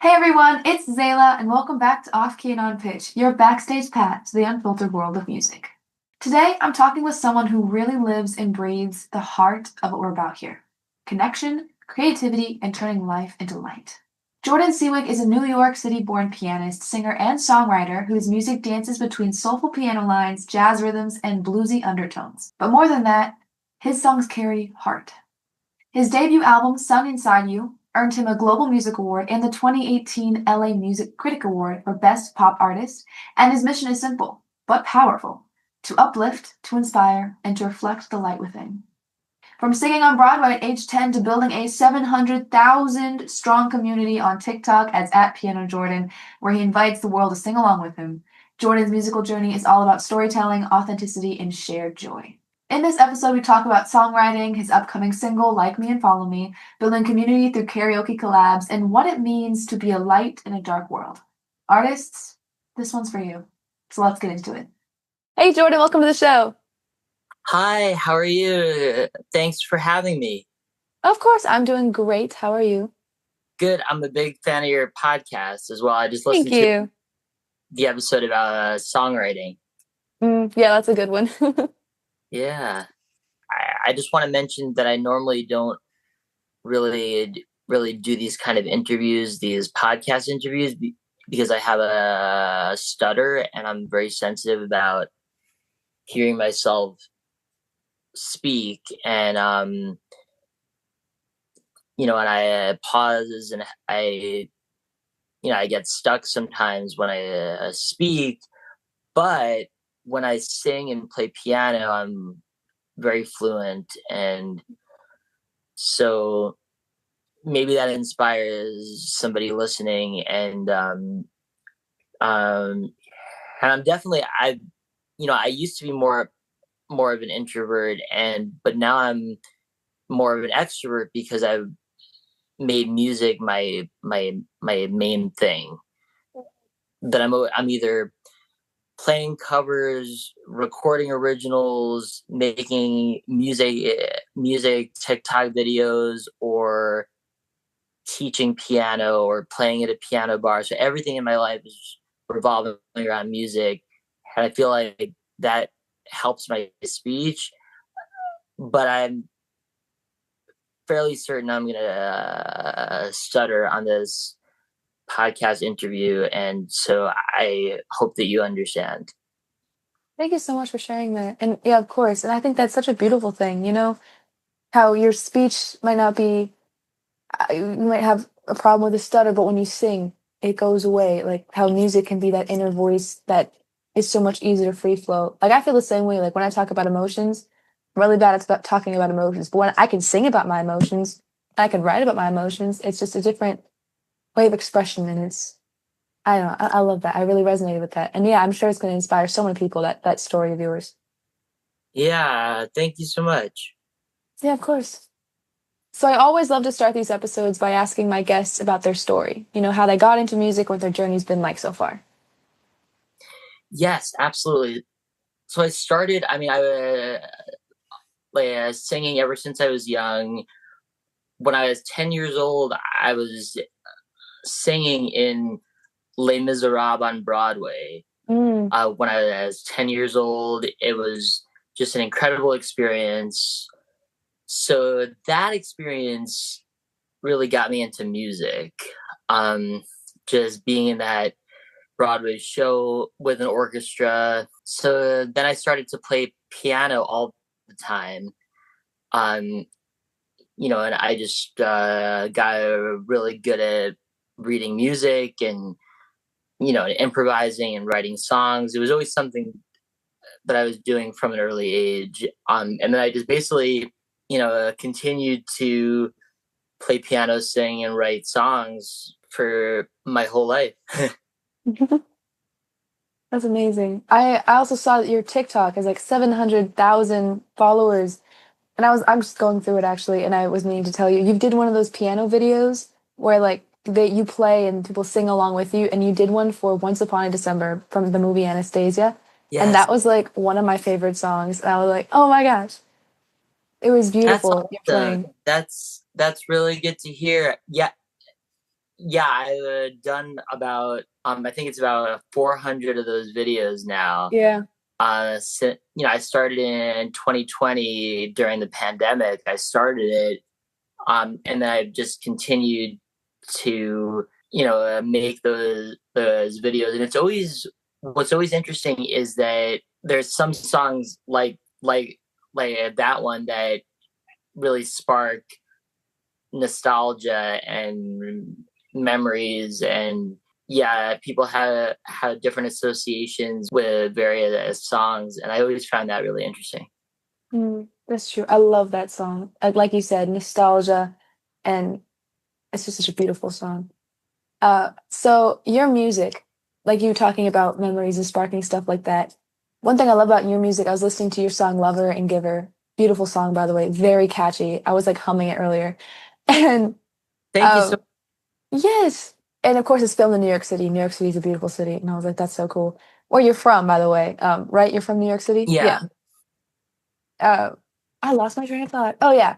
Hey everyone, it's Tzayla, and welcome back to Off Key and On Pitch, your backstage path to the unfiltered world of music. Today, I'm talking with someone who really lives and breathes the heart of what we're about here: connection, creativity, and turning life into light. Jordan Siwek is a New York City born pianist, singer, and songwriter whose music dances between soulful piano lines, jazz rhythms, and bluesy undertones. But more than that, his songs carry heart. His debut album, Sung Inside You, earned him a Global Music Award and the 2018 LA Music Critic Award for Best Pop Artist, and his mission is simple, but powerful: to uplift, to inspire, and to reflect the light within. From singing on Broadway at age 10 to building a 700,000 strong community on TikTok as @PianoJordan, where he invites the world to sing along with him, Jordan's musical journey is all about storytelling, authenticity, and shared joy. In this episode, we talk about songwriting, his upcoming single, Like Me and Follow Me, building community through karaoke collabs, and what it means to be a light in a dark world. Artists, this one's for you. So let's get into it. Hey, Jordan, welcome to the show. Hi, how are you? Thanks for having me. Of course, I'm doing great. How are you? Good. I'm a big fan of your podcast as well. I just Thank listened to you. the episode about songwriting. Yeah, that's a good one. Yeah. I just want to mention that I normally don't really do these kind of interviews, these podcast interviews, because I have a stutter and I'm very sensitive about hearing myself speak. And and I pause and I get stuck sometimes when I speak, but when I sing and play piano, I'm very fluent. And so maybe that inspires somebody listening. Um, and I'm definitely, I used to be more of an introvert, but now I'm more of an extrovert because I've made music my main thing. That I'm either playing covers, recording originals, making music TikTok videos, or teaching piano or playing at a piano bar. So everything in my life is revolving around music, and I feel like that helps my speech. But I'm fairly certain I'm gonna stutter on this podcast interview, and so I hope that you understand. Thank you so much for sharing that. And yeah, of course. And I think that's such a beautiful thing, how your speech might not be, you might have a problem with a stutter, but when you sing, it goes away. Like how music can be that inner voice that is so much easier to free flow. Like I feel the same way. Like when I talk about emotions, I'm really bad at talking about emotions. But when I can sing about my emotions, I can write about my emotions. It's just a different way of expression, and I don't know. I love that. I really resonated with that. And yeah, I'm sure it's going to inspire so many people, that story of yours. Yeah, thank you so much. Yeah, of course. So I always love to start these episodes by asking my guests about their story, how they got into music, what their journey's been like so far. Yes, absolutely. So I started. I mean, I singing ever since I was young. When I was 10 years old, I was singing in Les Miserables on Broadway. Mm. When I was 10 years old, it was just an incredible experience. So that experience really got me into music. Um, just being in that Broadway show with an orchestra. So then I started to play piano all the time. Um, and I just got really good at reading music and, improvising and writing songs. It was always something that I was doing from an early age. And then I just basically, continued to play piano, sing, and write songs for my whole life. That's amazing. I also saw that your TikTok has like 700,000 followers. And I'm just going through it actually, and I was meaning to tell you, you did one of those piano videos where like you play and people sing along with you, and you did one for Once Upon a December from the movie Anastasia. And Yes, that was like one of my favorite songs. And I was like, oh my gosh, it was that's beautiful. You're awesome. playing. That's really good to hear. Yeah, Yeah, I've done about I think it's about 400 of those videos now. Yeah. I started in 2020 during the pandemic. I started it, and then I've just continued to make those videos. And it's always what's always interesting is that there's some songs like that one that really spark nostalgia and memories, and yeah, people have different associations with various songs, and I always found that really interesting. That's true. I love that song. Like you said, nostalgia, and it's just such a beautiful song. So your music, like you talking about memories and sparking stuff like that. One thing I love about your music, I was listening to your song Lover and Giver. Beautiful song, by the way, very catchy. I was like humming it earlier. And Thank you so. um, yes. And of course it's filmed in New York City. New York City is a beautiful city. And I was like, that's so cool. Where you're from, by the way. Right? You're from New York City? Yeah. Yeah. Uh, I lost my train of thought. Oh yeah.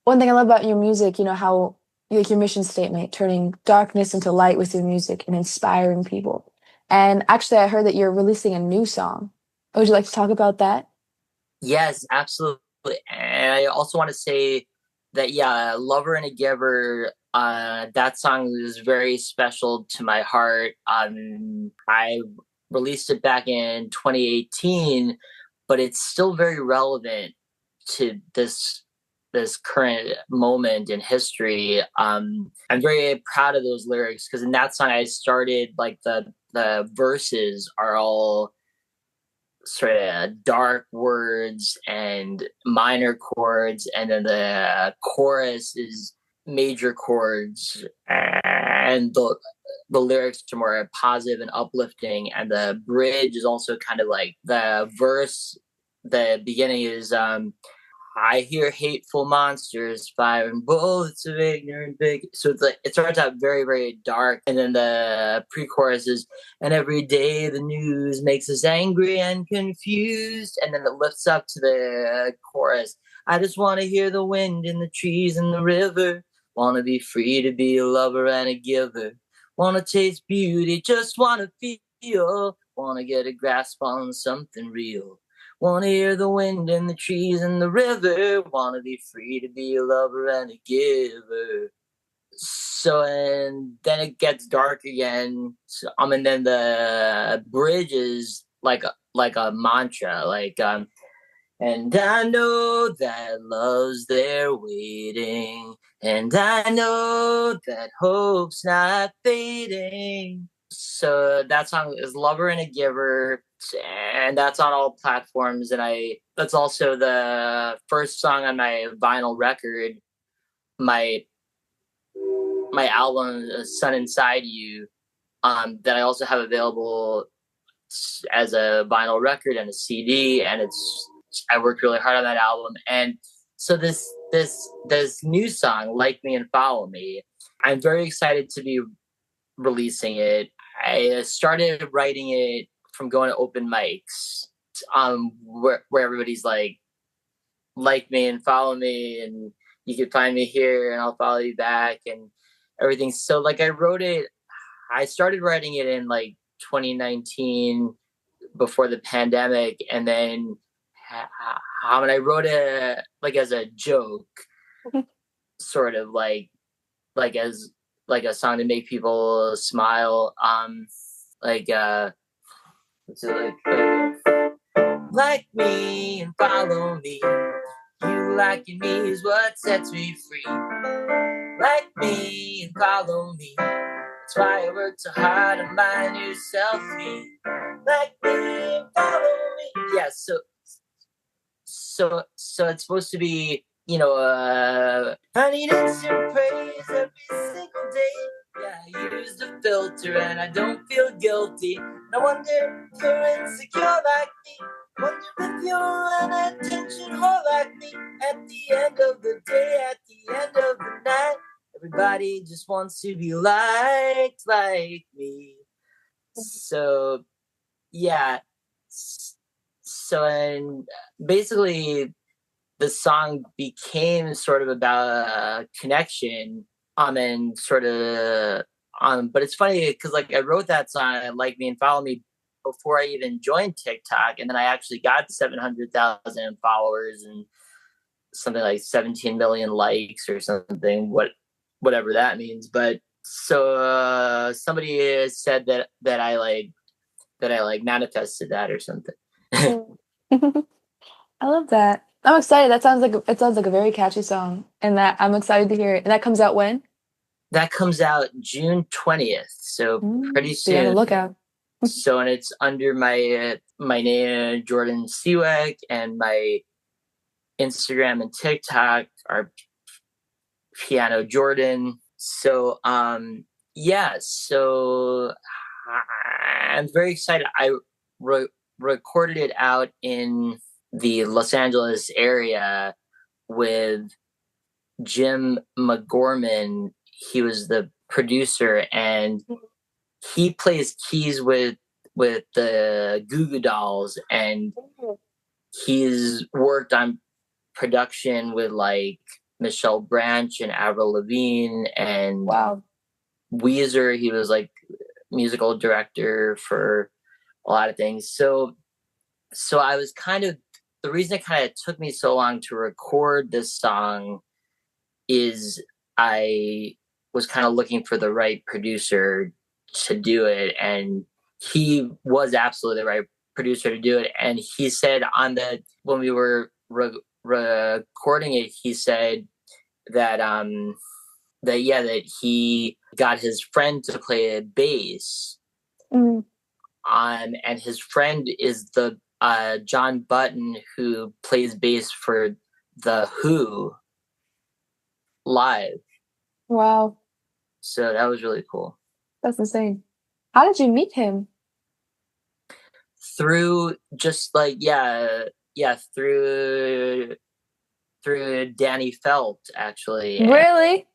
One thing I love about your music, how like your mission statement, turning darkness into light with your music and inspiring people. And actually, I heard that you're releasing a new song. Would you like to talk about that? Yes, absolutely. And I also want to say that, yeah, Lover and a Giver, that song is very special to my heart. I released it back in 2018, but it's still very relevant to this current moment in history. I'm very proud of those lyrics because in that song I started like the verses are all sort of dark words and minor chords, and then the chorus is major chords, and the lyrics are more positive and uplifting, and the bridge is also kind of like the verse. The beginning is I hear hateful monsters firing bullets of ignorant big. So it's like it starts out very, very dark, and then the pre-chorus is, and every day the news makes us angry and confused, and then it lifts up to the chorus. I just want to hear the wind in the trees and the river. Want to be free to be a lover and a giver. Want to taste beauty, just want to feel. Want to get a grasp on something real. Want to hear the wind in the trees and the river. Want to be free to be a lover and a giver. So, and then it gets dark again. And then the bridge is like a mantra, and I know that love's there waiting, and I know that hope's not fading. So that song is Lover and a Giver, and that's on all platforms. And that's also the first song on my vinyl record, my my album Sun Inside You, that I also have available as a vinyl record and a CD, and I worked really hard on that album. And so this new song, Like Me and Follow Me, I'm very excited to be releasing it. I started writing it from going to open mics, where everybody's like me and follow me, and you can find me here and I'll follow you back and everything. So like I started writing it in like 2019 before the pandemic, and then when I wrote it like as a joke, sort of like as like a song to make people smile. Like what's it like me and follow me. You liking me is what sets me free. Like me and follow me. That's why I work so hard to mind yourself free. Like me and follow me. Yeah, so it's supposed to be, I need instant praise every single day. Yeah, I use the filter and I don't feel guilty. No wonder if you're insecure like me. Wonder if you're an attention whore like me. At the end of the day, at the end of the night, everybody just wants to be liked like me. So yeah, so and basically the song became sort of about a connection and sort of but it's funny because like I wrote that song "Like Me and Follow Me" before I even joined TikTok, and then I actually got 700,000 followers and something like 17 million likes or something, whatever that means. But so somebody said that I like manifested that or something. Mm. I love that. I'm excited. That sounds like it sounds like a very catchy song, and that I'm excited to hear it. And that comes out when? That comes out June 20th, so pretty Be on the soon. lookout. So, and it's under my name, Jordan Siwek, and my Instagram and TikTok are Piano Jordan. So, yeah. So I'm very excited. I recorded it out in the Los Angeles area with Jim McGorman. He was the producer, and he plays keys with the Goo Goo Dolls, and he's worked on production with like Michelle Branch and Avril Lavigne and Wow. Weezer. He was like musical director for a lot of things. So I was kind of the reason it kind of took me so long to record this song is I was kind of looking for the right producer to do it, and he was absolutely the right producer to do it. And he said on the when we were recording it, he said that that he got his friend to play a bass, Mm. and his friend is the John Button who plays bass for the Who live. Wow. So that was really cool. That's insane. How did you meet him? Through just like yeah through Danny Felt actually, Really?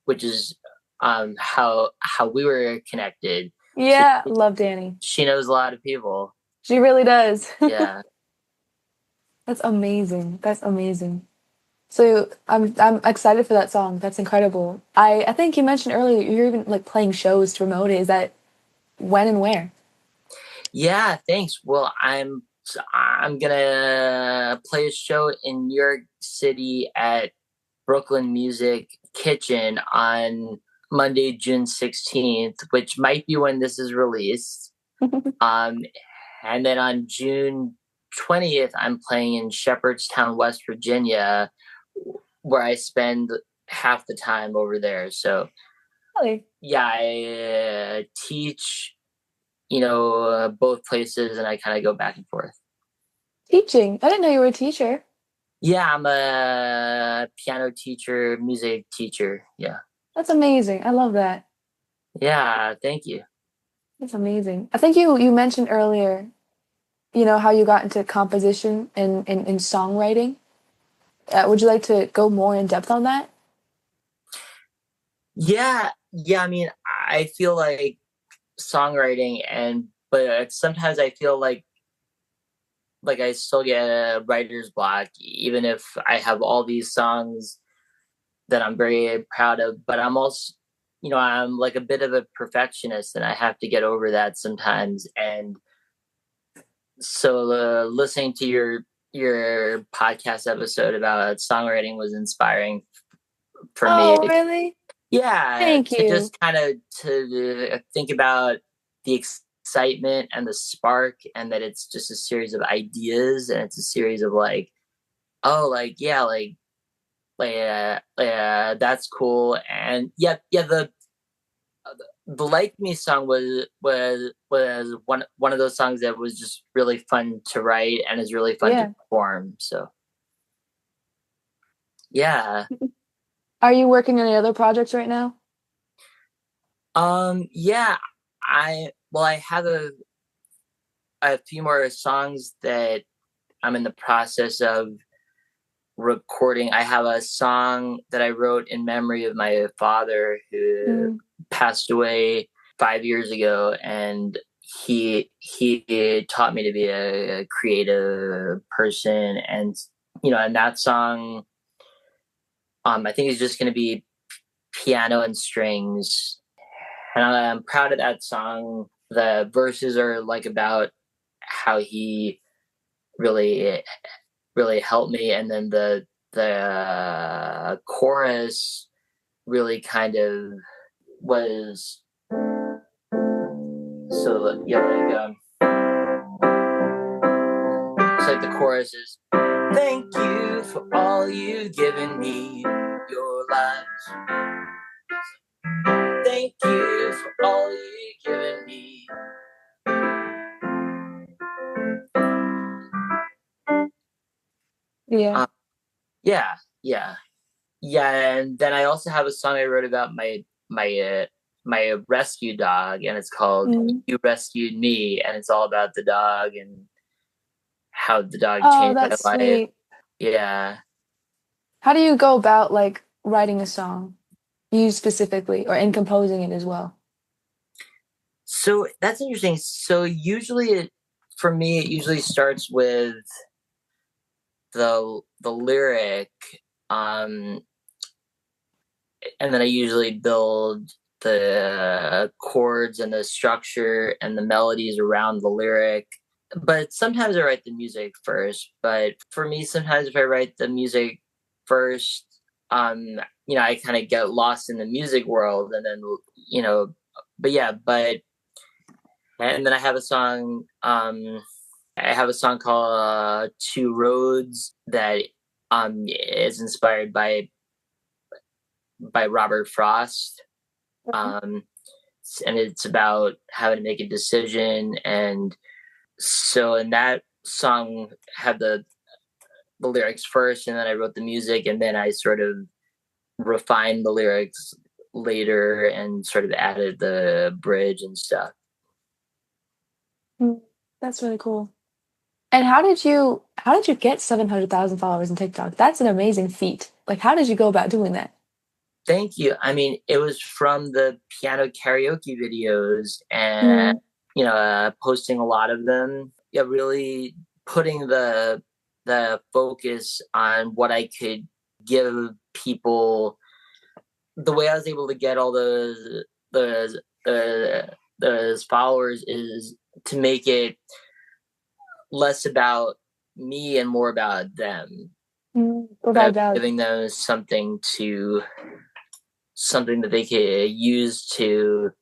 which is how we were connected. She Yeah, love Danny. she knows a lot of people. She really does. Yeah. That's amazing. That's amazing. So I'm excited for that song. That's incredible. I think you mentioned earlier you're even like playing shows to promote it. Is that when and where? Yeah, thanks. Well, I'm gonna play a show in New York City at Brooklyn Music Kitchen on Monday, June 16th, which might be when this is released. Um, and then on June 20th, I'm playing in Shepherdstown, West Virginia, where I spend half the time over there. So Really? yeah, I teach, both places, and I kind of go back and forth. Teaching. I didn't know you were a teacher. Yeah, I'm a piano teacher, music teacher. Yeah. That's amazing. I love that. Yeah, thank you. That's amazing. I think you mentioned earlier, how you got into composition and songwriting. Would you like to go more in depth on that? Yeah, yeah. I mean, I feel like songwriting, but sometimes I feel like I still get a writer's block, even if I have all these songs that I'm very proud of. But I'm also, I'm like a bit of a perfectionist, and I have to get over that sometimes. And so, listening to your podcast episode about songwriting was inspiring for me. Oh, really? Yeah, Thank to you. just kind of to think about the excitement and the spark, and that it's just a series of ideas, and it's a series of like, oh, like yeah, that's cool. And yeah, the Like Me song was one of those songs that was just really fun to write and is really fun to Yeah. perform. So yeah. Are you working on any other projects right now? Yeah, I have a few more songs that I'm in the process of recording. I have a song that I wrote in memory of my father who Mm. passed away 5 years ago, and he taught me to be a creative person. And and that song, I think is just going to be piano and strings. And I'm proud of that song. The verses are like about how he really, really helped me. And then the chorus really kind of was, so yeah, like, it's like the chorus is, thank you for all you've given me, your lives. Thank you for all you've given me. Yeah. Yeah, yeah, yeah. And then I also have a song I wrote about my rescue dog, and it's called "You Rescued Me," and it's all about the dog and how the dog Oh, changed my that's life. sweet. Yeah. How do you go about like writing a song? You specifically, or in composing it as well? So that's interesting. So usually, for me, it usually starts with the lyric, um, and then I usually build the chords and the structure and the melodies around the lyric. But sometimes I write the music first. But for me, sometimes if I write the music first, I kind of get lost in the music world, and then you know, but yeah, but and then I have a song called Two Roads that is inspired by Robert Frost. Um, and it's about having to make a decision. And so in that song had the lyrics first, and then I wrote the music, and then I sort of refined the lyrics later and sort of added the bridge and stuff. Mm, that's really cool. And how did you get 700,000 followers on TikTok? That's an amazing feat. Like, how did you go about doing that? Thank you. I mean, it was from the piano karaoke videos and, Mm, posting a lot of them. Yeah, really putting the focus on what I could give people. The way I was able to get all those followers is to make it less about me and more about them. provide value. Giving them something that they could use to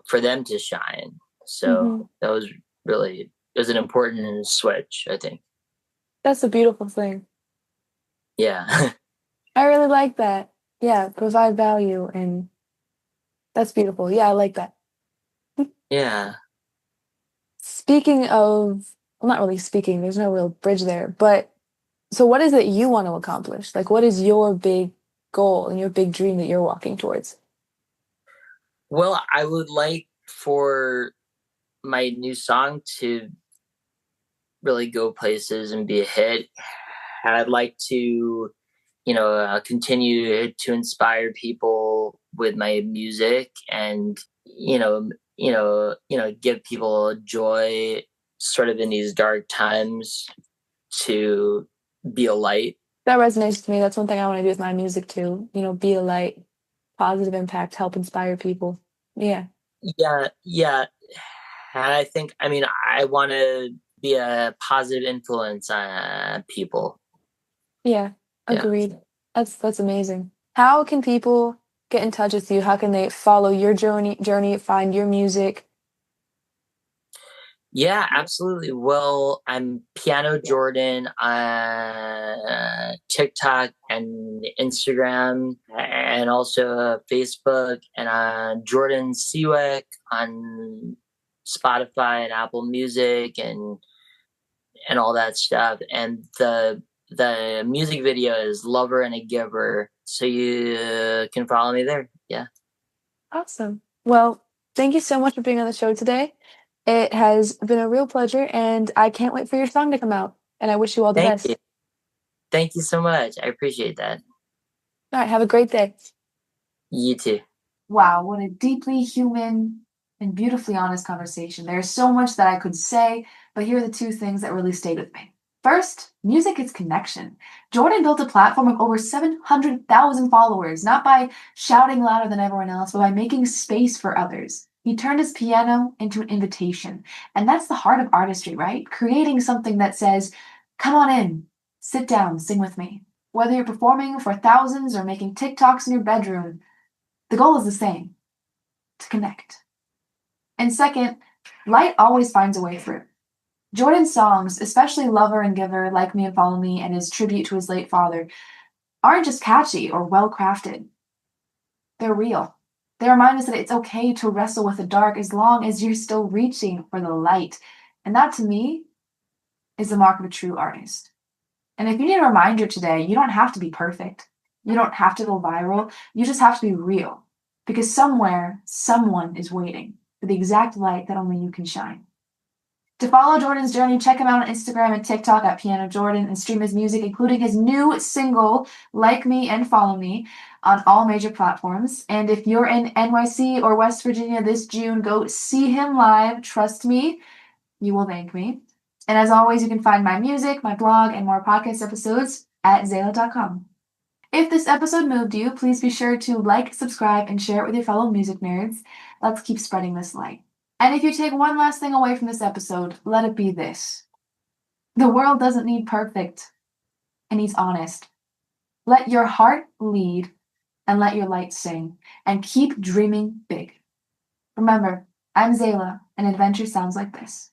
for them to shine. So Hmm. that was really it was an important switch, I think. That's a beautiful thing. Yeah. I really like that. Yeah, provide value, and that's beautiful. Yeah, I like that. Yeah. Speaking of, well, not really speaking, there's no real bridge there, but so what is it you want to accomplish? Like, what is your big goal and your big dream that you're walking towards? Well, I would like for my new song to really go places and be a hit. And I'd like to, continue to inspire people with my music and, give people joy sort of in these dark times to be a light. That resonates with me. That's one thing I want to do with my music too. Be a light, positive impact, help inspire people. Yeah. Yeah. Yeah. And I think, I mean, I want to be a positive influence on people. Yeah. Yeah. Agreed. That's amazing. How can people get in touch with you? How can they follow your journey, find your music? Yeah, absolutely. Well, I'm Piano Jordan on TikTok and Instagram, and also Facebook, and on Jordan Siwek on Spotify and Apple Music and all that stuff. And the music video is Lover and a Giver, so you can follow me there. Yeah. Awesome. Well, thank you so much for being on the show today. It has been a real pleasure, and I can't wait for your song to come out. And I wish you all the Thank you. best. Thank you so much. I appreciate that. All right. Have a great day. You too. Wow, what a deeply human and beautifully honest conversation. There's so much that I could say, but here are the two things that really stayed with me. First, music is connection. Jordan built a platform of over 700,000 followers, not by shouting louder than everyone else, but by making space for others. He turned his piano into an invitation. And that's the heart of artistry, right? Creating something that says, come on in, sit down, sing with me. Whether you're performing for thousands or making TikToks in your bedroom, the goal is the same, to connect. And second, light always finds a way through. Jordan's songs, especially Lover and Giver, Like Me and Follow Me, and his tribute to his late father, aren't just catchy or well crafted. They're real. They remind us that it's okay to wrestle with the dark as long as you're still reaching for the light. And that, to me, is the mark of a true artist. And if you need a reminder today, you don't have to be perfect. You don't have to go viral. You just have to be real. Because somewhere, someone is waiting for the exact light that only you can shine. To follow Jordan's journey, check him out on Instagram and TikTok at Piano Jordan and stream his music, including his new single, Like Me and Follow Me, on all major platforms. And if you're in NYC or West Virginia this June, go see him live. Trust me, you will thank me. And as always, you can find my music, my blog, and more podcast episodes at Tzayla.com. If this episode moved you, please be sure to like, subscribe, and share it with your fellow music nerds. Let's keep spreading this light. And if you take one last thing away from this episode, let it be this. The world doesn't need perfect. It needs honest. Let your heart lead and let your light sing. And keep dreaming big. Remember, I'm Tzayla, and adventure sounds like this.